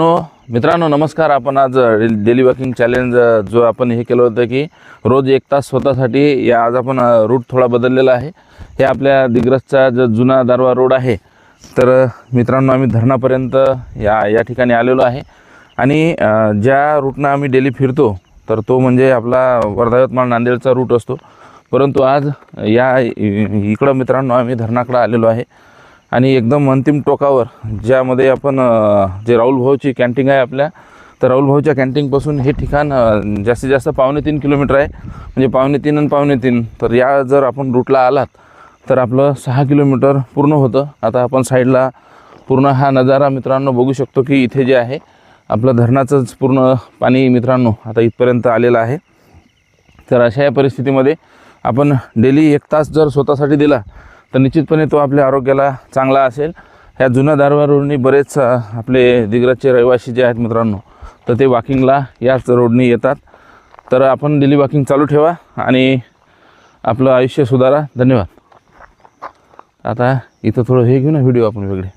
मित्रांनो नमस्कार. आपण आज डेली वॉकिंग चॅलेंज जो आपण हे केलं होतं की रोज 1 तास स्वतःसाठी, या आज आपण रूट थोडा बदललेला आहे. हे आपल्या दिग्रसचा जो जुना दारवा रोड आहे. तर मित्रांनो आम्ही धरणापर्यंत या ठिकाणी आलेलो आहे आणि ज्या रूटनं आम्ही डेली फिरतो तर तो म्हणजे आपला वर्धा यवतमाळ नांदेडचा रूट असतो. परंतु आज इकडं मित्रांनो आम्ही धरणाकडे आलेलो आहे आणि एकदम अंतिम टोकावर ज्यामध्ये आपण जे राहुल भाऊची कॅन्टीन आहे आपल्या, तर राहुल भाऊच्या कॅन्टीनपासून हे ठिकाण जास्तीत जास्त 3.5 किलोमीटर आहे. म्हणजे 3.5 आणि 3.5. तर या जर आपण रूटला आलात तर आपलं 6 किलोमीटर पूर्ण होतं. आता आपण साईडला पूर्ण हा नजारा मित्रांनो बघू शकतो की इथे जे आहे आपलं धरणाचंच पूर्ण पाणी मित्रांनो आता इथपर्यंत आलेलं आहे. तर अशा या परिस्थितीमध्ये आपण डेली 1 तास जर स्वतःसाठी दिला तर निश्चितपणे तो आपल्या आरोग्याला चांगला असेल. ह्या जुन्या दारवा रोडनी बरेच आपले दिग्रसचे रहिवासी जे आहेत मित्रांनो, तर ते वॉकिंगला याच रोडनी येतात. तर आपण डेली वॉकिंग चालू ठेवा आणि आपलं आयुष्य सुधारा. धन्यवाद. आता इथं थोडं हे घेऊ ना व्हिडिओ आपण वेगळे.